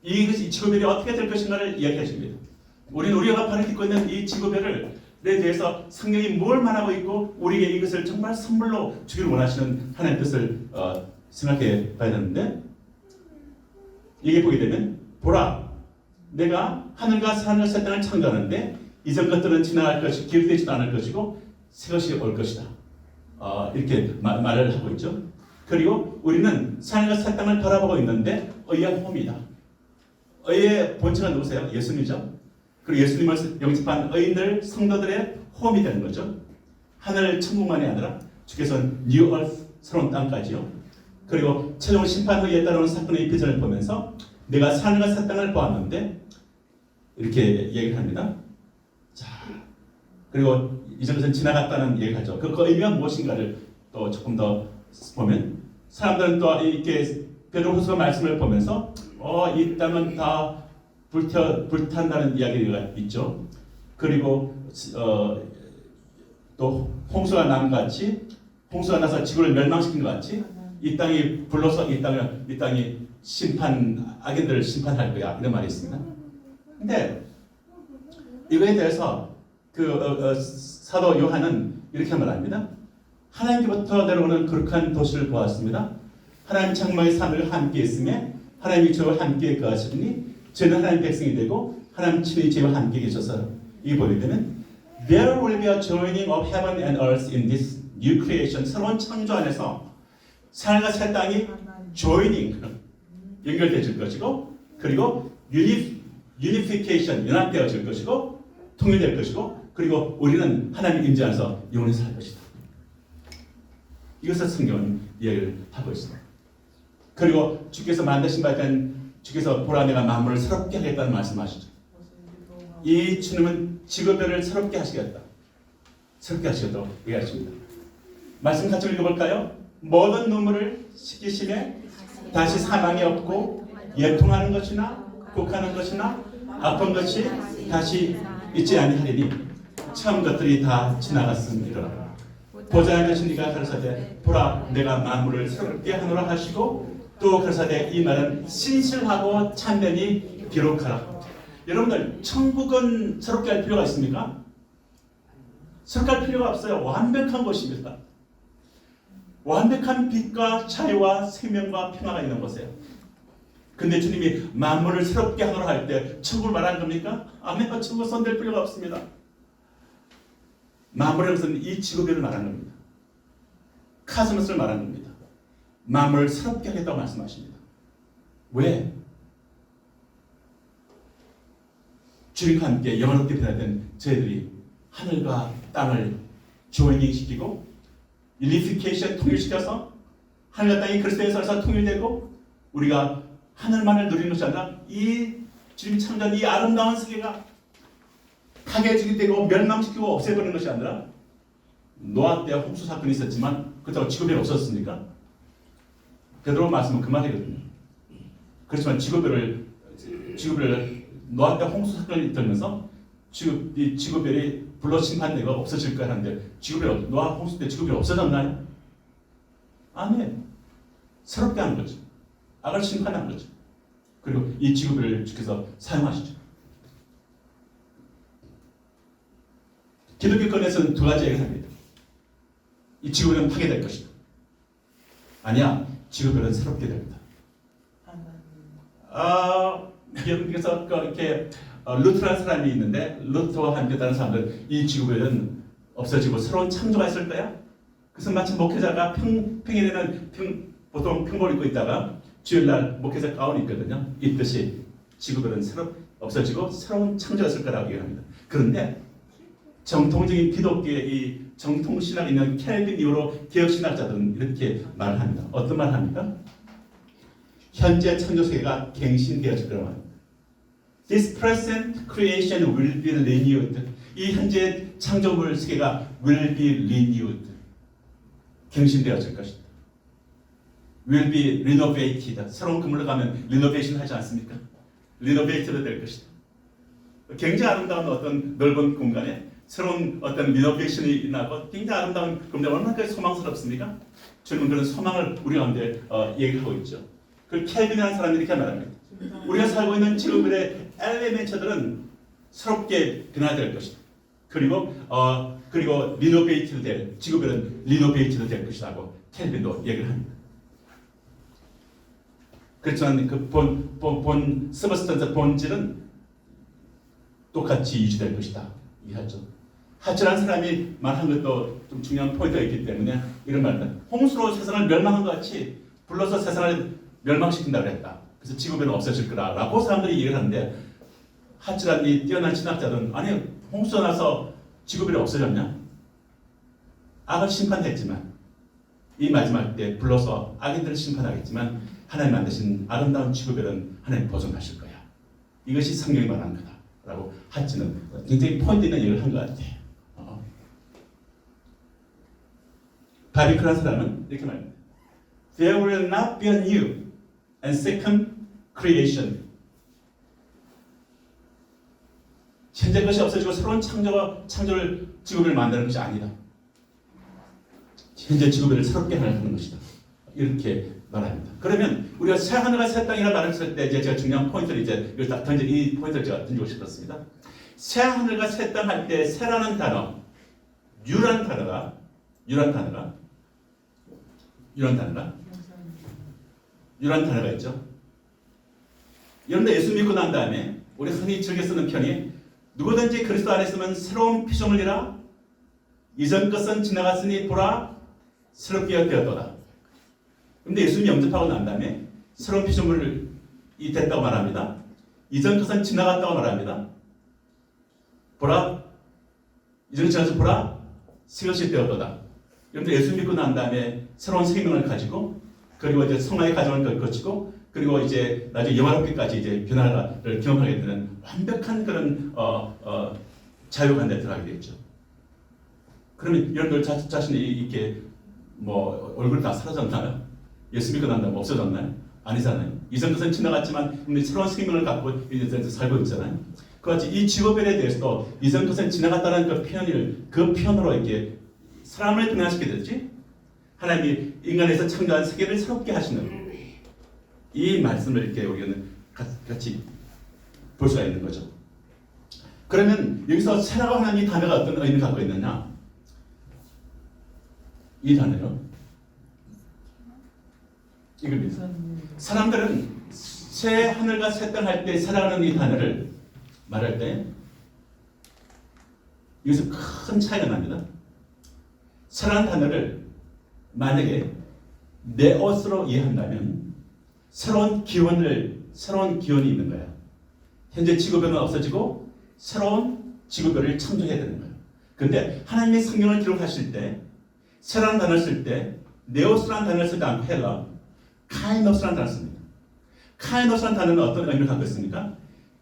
이 지구별이 어떻게 될 것인가를 이야기하십니다. 우리가 발을 딛고 있는 이 지구별에 대해서 성경이 뭘 말하고 있고 우리에게 이것을 정말 선물로 주기를 원하시는 하나님의 뜻을 생각해 봐야 되는데, 이게 보게 되면, 보라, 내가 하늘과 새 땅을 창조하는데 이전 것들은 지나갈 것이 기록되지도 않을 것이고 새 것이 올 것이다. 이렇게 말을 하고 있죠. 그리고 우리는 하늘과 새 땅을 바라보고 있는데 의의 홈이다. 의의 본체가 누구세요? 예수님이죠. 그리고 예수님을 영접한 의인들, 성도들의 홈이 되는 거죠. 하늘 천국만이 아니라 주께서는 뉴 얼스, 새로운 땅까지요. 그리고 최종 심판 후에 따라오는 사건의 비전을 보면서 내가 하늘과 새 땅을 보았는데, 이렇게 얘기를 합니다. 자, 그리고 이전 것은 지나갔다는 얘기를 하죠. 그 의미가 무엇인가를 또 조금 더 보면, 사람들은 또 이렇게 베드로후서 말씀을 보면서 이 땅은 다 불탄다는 이야기가 있죠. 그리고 또 홍수가 난 같이, 홍수가 나서 지구를 멸망시킨 것 같이 이 땅이 불러서 이 땅이 악인들을 심판할 거야, 이런 말이 있습니다. 근데 이거에 대해서 사도 요한은 이렇게 말합니다. 하나님께부터 내려오는 거룩한 도시를 보았습니다. 하나님 창조의 삶을 함께 있으며 하나님이 저와 함께 거하시니 저는 하나님 백성이 되고 하나님 친히 저와 함께 계셔서, 이게 보게 되면 There will be a joining of heaven and earth in this new creation. 새로운 창조 안에서 하늘과 새 땅이 joining, 연결되어질 것이고, 그리고 unification, 연합되어질 것이고, 통일될 것이고, 그리고 우리는 하나님 임재 안에서 영원히 살 것이다. 이것을 성경은 이야기를 하고 있습니다. 그리고 주께서 만드신 바 된, 주께서 보라 내가 만물을 새롭게 하겠다는 말씀하시죠. 이 주님은 지구별을 새롭게 하시겠다. 새롭게 하시겠다고 얘기하십니다. 말씀 같이 읽어볼까요? 모든 눈물을 씻기심에 다시 사망이 없고 예통하는 것이나 곡하는 것이나 아픈 것이 다시 있지 아니하리니 처음 것들이 다 지나갔음이라. 보좌에 계신 이가 가르사대 보라 내가 만물을 새롭게 하노라 하시고, 또 가르사대 이 말은 신실하고 참되니 기록하라. 여러분들, 천국은 새롭게 할 필요가 있습니까? 새롭게 할 필요가 없어요. 완벽한 곳입니다. 완벽한 빛과 자유와 생명과 평화가 있는 곳이에요. 근데 주님이 만물을 새롭게 하노라 할 때 천국을 말하는 겁니까? 아멘. 천국 손댈 필요가 없습니다. 만물의 것은 이 지구별을 말하는 겁니다. 카스모스를 말하는 겁니다. 만물을 새롭게 하겠다고 말씀하십니다. 왜? 주님과 함께 영원롭게 변화된 저희들이 하늘과 땅을 조잉시키고 유니피케이션, 통일시켜서 하늘과 땅이 그리스도의 살아서 통일되고 우리가 하늘만을 누리는 것이 아니라 이 주님이 창조한 이 아름다운 세계가 파괴지게 되고 멸망시키고 없애버리는 것이 아니라, 노아 때 홍수 사건이 있었지만 그렇다고 지구별이 없었습니까? 베드로 말씀은 그 말이거든요. 그렇지만 지구별을 노아 때 홍수 사건이 들면서 이 지구별이 불로 심판되고 없어질 거야 하는데, 노아 홍수 때 지구별이 없어졌나요? 아니에요. 새롭게 하는 거죠. 악을 심판하는 거죠. 그리고 이 지구별을 주께서 사용하시죠. 기독교권에서는 두 가지 얘기를 합니다. 이 지구별은 파괴될 것이다. 아니야, 지구별은 새롭게 됩니다. 여러분께서 이렇게 루트라는 사람이 있는데 루트와 함께 다른 사람들 이 지구별은 없어지고 새로운 창조가 있을 거야. 그래서 마치 목회자가 평일에는 보통 평복을 입고 있다가 주일날 목회자 가운이 있거든요. 입듯이 지구별은 없어지고 새로운 창조가 있을 거라고 얘기합니다. 그런데 정통적인 기독교의 이 정통신학에 있는 켈빈 이후로 개혁신학자들은 이렇게 말을 합니다. 어떤 말을 합니까? 현재 창조세계가 갱신되어질 거라고 합니다. This present creation will be renewed. 이 현재 창조물 세계가 will be renewed. 갱신되어질 것이다. Will be renovated. 새로운 건물로 가면 renovation 하지 않습니까? renovated 될 것이다. 굉장히 아름다운 어떤 넓은 공간에 새로운 어떤 리노베이션이 나고 굉장히 아름다운 그런데 얼마나 소망스럽습니까? 저는 그런 소망을 우리 가운데 얘기하고 있죠. 그 켈빈이라는 사람이 이렇게 말합니다. 우리가 살고 있는 지구별의 엘리멘트들은 새롭게 변화될 것이다. 그리고 리노베이트도 될 지구별은 리노베이트도 될 것이라고 켈빈도 얘기를 합니다. 그렇지만 그 본 서브스턴스 본질은 똑같이 유지될 것이다. 이해하죠? 하츠라는 사람이 말한 것도 좀 중요한 포인트가 있기 때문에 이런 말입니다. 홍수로 세상을 멸망한 것 같이 불러서 세상을 멸망시킨다고 했다. 그래서 지구별은 없어질 거라고 사람들이 얘기를 하는데 하츠라는 이 뛰어난 신학자들은 아니 홍수가 나서 지구별이 없어졌냐? 악을 심판했지만 이 마지막 때 불러서 악인들을 심판하겠지만 하나님 만드신 아름다운 지구별은 하나님 보존하실 거야. 이것이 성경이 말하는 거다. 라고 하츠는 굉장히 포인트 있는 얘기를 한 것 같아요. 바비크라는 사람은 이렇게 말합니다. There will not be a new and second creation. 현재 것이 없어지고 새로운 창조를 지구별을 만드는 것이 아니다. 현재 지구별을 새롭게 하는 것이다. 이렇게 말합니다. 그러면 우리가 새 하늘과 새 땅이라 말을 쓸 때 이제 제가 중요한 포인트를 이제 이 포인트를 제가 던지고 싶었습니다. 새 하늘과 새 땅 할 때 새라는 단어, 유라는 단어가 있죠. 여러분들 예수 믿고 난 다음에 우리 흔히 즐겨 쓰는 편이 누구든지 그리스도 안에 있으면 새로운 피조물이라 이전 것은 지나갔으니 보라 새롭게 되었도다. 그런데 예수님이 영접하고 난 다음에 새로운 피조물이 됐다고 말합니다. 이전 것은 지나갔다고 말합니다. 보라 이전 지나서 보라 새 것이 되었도다. 여러분들 예수 믿고 난 다음에 새로운 생명을 가지고 그리고 이제 성화의 과정을 거치고 그리고 이제 나중에 영화롭게까지 이제 변화를 경험하게 되는 완벽한 그런 자유관대에 들어가게 되죠. 그러면 여러분들 자신이 이렇게 뭐 얼굴 다 사라졌나요? 예수 믿고 난 다음에 없어졌나요? 아니잖아요. 이전 것은 지나갔지만 우리 새로운 생명을 갖고 이제 살고 있잖아요. 그같이 이 지구별에 대해서도 이전 것은 지나갔다는 그 표현으로 이렇게 사람을 변화시키게 됐지. 하나님이 인간에서 창조한 세계를 새롭게 하시는 이 말씀을 이렇게 우리는 같이 볼 수가 있는 거죠. 그러면 여기서 새라고 하는 이 단어가 어떤 의미를 갖고 있느냐? 이 단어요. 이겁니다. 사람들은 새 하늘과 새 땅 할 때 새라고 하는 이 단어를 말할 때 여기서 큰 차이가 납니다. 새라는 단어를 만약에 네오스로 이해한다면 새로운 기원이 있는 거예요. 현재 지구별은 없어지고 새로운 지구별을 창조해야 되는 거예요. 그런데 하나님의 성경을 기록하실 때 새라는 단어를 쓸 때 네오스라는 단어를 쓰지 않고 헬라 카이노스라는 단어를 씁니다. 카이노스라는 단어는 어떤 의미를 갖고 있습니까?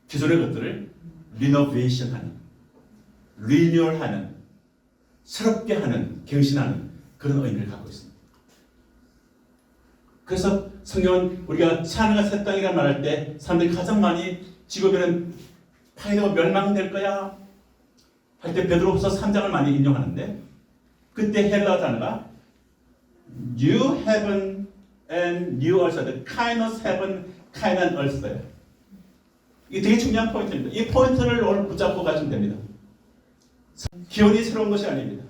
기존의 것들을 리노베이션하는, 리뉴얼하는, 새롭게 하는, 갱신하는 그런 의미를 갖고 있습니다. 그래서 성경은 우리가 새 하늘과 새 땅이라는 말할 때 사람들이 가장 많이 지구별은 파괴되고 멸망될 거야 할 때 베드로후서 3장을 많이 인용하는데 그때 헬라 단어가 New Heaven and New Earth, the Kainos Heaven, Kainos Earth예요. 이게 되게 중요한 포인트입니다. 이 포인트를 오늘 붙잡고 가시면 됩니다. 기원이 새로운 것이 아닙니다.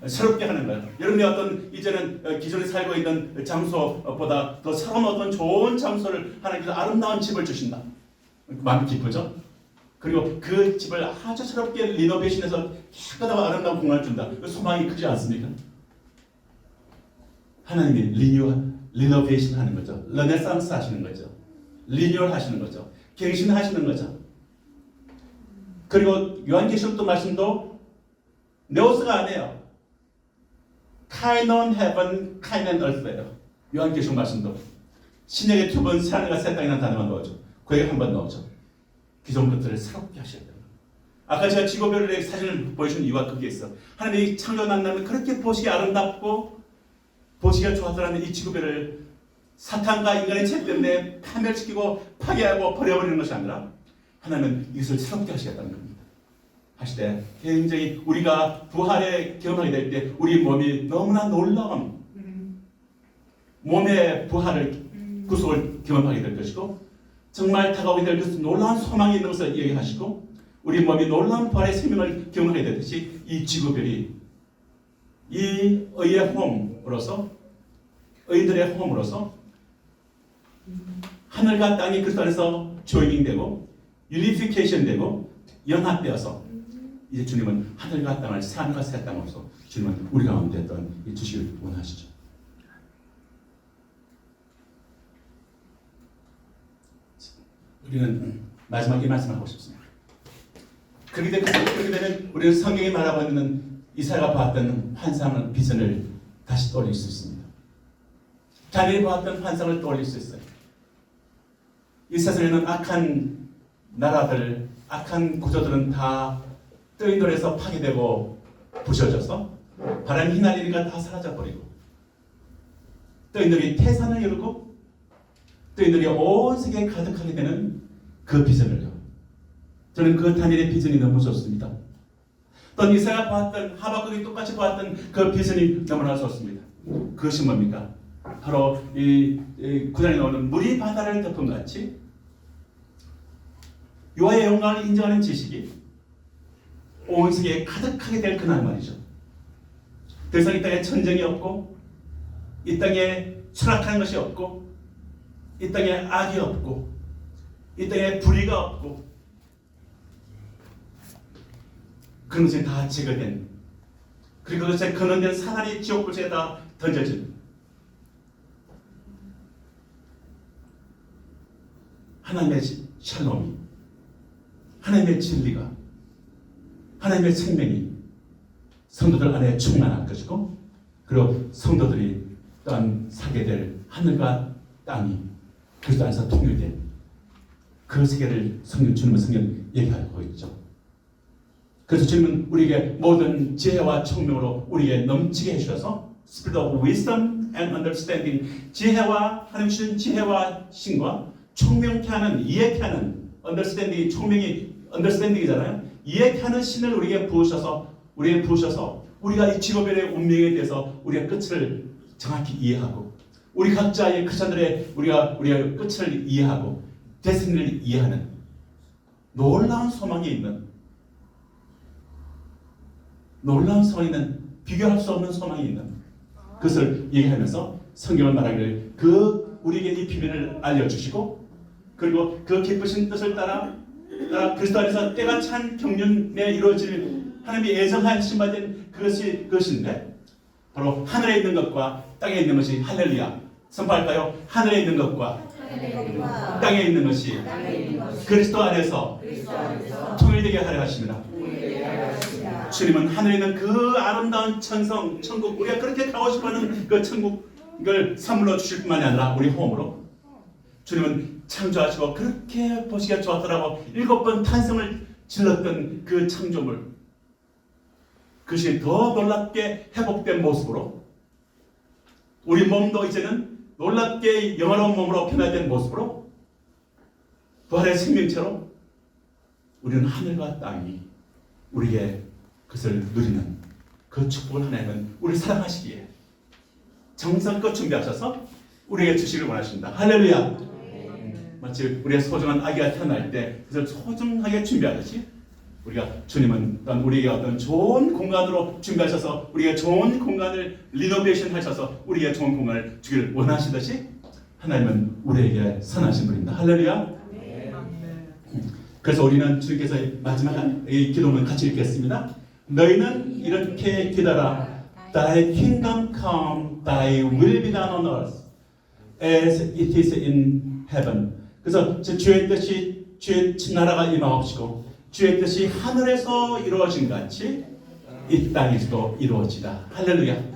새롭게 하는 거예요. 여러분이 어떤 이제는 기존에 살고 있는 장소보다 더 새로운 어떤 좋은 장소를 하나님께서 아름다운 집을 주신다. 마음이 기쁘죠? 그리고 그 집을 아주 새롭게 리노베이션해서 깨끗하고 아름다운 공간을 준다. 그 소망이 크지 않습니까? 하나님이 리노베이션 하는 거죠. 르네상스 하시는 거죠. 리뉴얼 하시는 거죠. 갱신하시는 거죠. 그리고 요한계시록 말씀도 네오스가 아니에요. 카이논 헤븐, 카이논 얼스예요. 요한계시록 말씀도 신약에 2번 새하늘과 새 땅이라는 단어만 넣어줘. 거기에 한 번 넣어줘. 기존 것들을 새롭게 하셔야 돼요. 아까 제가 지구별의 사진을 보여준 이유가 그게 있어. 하나님이 창조하나님은 그렇게 보시기 아름답고 보시기가 좋았더라는 이 지구별을 사탄과 인간의 죄 때문에 파멸시키고 파괴하고 버려버리는 것이 아니라 하나님은 이것을 새롭게 하시겠다는 겁니다. 하시되 굉장히 우리가 부활에 경험하게 될 때 우리 몸이 너무나 놀라운 몸의 부활을 구속을 경험하게 될 것이고 정말 다가오게 될 것은 놀라운 소망이 있는 것을 얘기하시고 우리 몸이 놀라운 부활의 생명을 경험하게 되듯이 이 지구별이 이 의의 홈으로서 의들의 홈으로서 하늘과 땅이 그리스도 안에서 조이닝되고 유니피케이션 되고 연합되어서 이제 주님은 하늘과 땅을 하늘과 새 땅으로서 주님은 우리 가운데 했던 이 주시를 원하시죠. 우리는 마지막에 말씀하고 싶습니다. 그렇게 되면 우리는 성경이 말하고 있는 이사야가 봤던 환상을 비전을 다시 떠올릴 수 있습니다. 다니엘이 보았던 환상을 떠올릴 수 있어요. 이 세상에는 악한 나라들, 악한 구조들은 다 뜨인돌에서 파괴되고 부셔져서 바람이 휘날리니까 다 사라져버리고 뜨인돌이 태산을 이루고 뜨인돌이 온 세계에 가득하게 되는 그 비전을요. 저는 그 다니엘의 비전이 너무 좋습니다. 또 이사야가 보았던 하박국이 똑같이 보았던 그 비전이 너무나 좋습니다. 그것이 뭡니까? 바로 이 구절에 나오는 물이 바다를 덮은 같이 여호와의 영광을 인정하는 지식이 온 세계에 가득하게 될 그날 말이죠. 더 이상 이 땅에 전쟁이 없고 이 땅에 추락하는 것이 없고 이 땅에 악이 없고 이 땅에 불의가 없고 그런 것이 다 제거된 그리고 그것에 근원된 사단이 지옥불에 다 던져진 하나님의 샬롬이 하나님의 진리가 하나님의 생명이 성도들 안에 충만할 것이고 그리고 성도들이 또한 살게 될 하늘과 땅이 그리스도 안에서 통일된 그 세계를 주님은 성경 얘기하고 있죠. 그래서 주님은 우리에게 모든 지혜와 총명으로 우리에게 넘치게 해주셔서 Spirit of Wisdom and Understanding 지혜와 하나님 주신 지혜와 신과 총명케 하는 이해케 하는 Understanding 총명이 Understanding이잖아요. 이해하는 신을 우리에게 부으셔서 우리가 이 직업의 운명에 대해서 우리가 끝을 정확히 이해하고 우리 각자의 크리스천들의 우리가 끝을 이해하고 데스티니를 이해하는 놀라운 소망이 있는 비교할 수 없는 소망이 있는 그것을 얘기하면서 성경을 말하기를 우리에게 이 비밀을 알려주시고 그리고 그 기쁘신 뜻을 따라 그리스도 안에서 때가 찬 경륜에 이루어질 하나님이 예정하신 바 된 그것인데 바로 하늘에 있는 것과 땅에 있는 것이 할렐루야 선포할까요? 하늘에 있는 것과 땅에 있는 것이 그리스도 안에서 통일되게 하려 하십니다. 주님은 하늘에 있는 그 아름다운 천국 우리가 그렇게 가고 싶어하는 그 천국을 선물로 주실 뿐만이 아니라 우리 홈으로 주님은 창조하시고 그렇게 보시기가 좋았더라고 7번 탄성을 질렀던 그 창조물 그것이 더 놀랍게 회복된 모습으로 우리 몸도 이제는 놀랍게 영원한 몸으로 변화된 모습으로 부활의 생명체로 우리는 하늘과 땅이 우리에게 그것을 누리는 그 축복을 하나님은 우리를 사랑하시기에 정성껏 준비하셔서 우리에게 주시길 원하십니다. 할렐루야. 마치 우리의 소중한 아기가 태어날 때 그것을 소중하게 준비하듯이 우리가 주님은 우리에게 어떤 좋은 공간으로 준비하셔서 우리가 좋은 공간을 리노베이션 하셔서 우리에게 좋은 공간을 주기를 원하시듯이 하나님은 우리에게 선하신 분입니다. 할렐루야. 그래서 우리는 주님께서 마지막 이 기도문 같이 읽겠습니다. 너희는 이렇게 기도하라. Thy kingdom come, Thy will be done on earth as it is in heaven. 그래서 주의 뜻이 주의 나라가 임하옵시고 주의 뜻이 하늘에서 이루어진 같이 이 땅에서도 이루어지다. 할렐루야.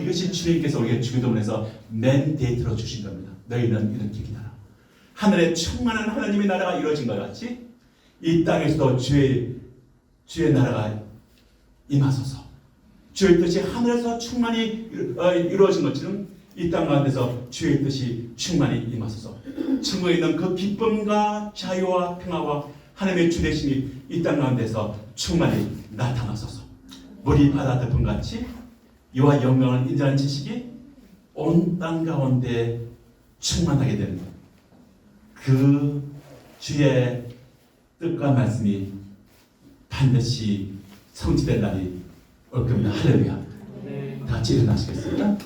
이것이 주님께서 우리에게 주기도문에서 맨데이트로 주신 겁니다. 너희는 이렇게 기도하라. 하늘에 충만한 하나님의 나라가 이루어진 것 같이 이 땅에서도 주의 나라가 임하소서. 주의 뜻이 하늘에서 충만히 이루어진 것처럼 이 땅 가운데서 주의 뜻이 충만히 임하소서. 천국에 있는 그 기쁨과 자유와 평화와 하나님의 주되심이 이 땅 가운데서 충만히 나타나소서. 물이 바다 덮음같이 이와 영광을 인정하는 지식이 온 땅 가운데 충만하게 되는 그 주의 뜻과 말씀이 반드시 성취될 날이 올 겁니다. 할렐루야. 다 같이 일어나시겠습니다.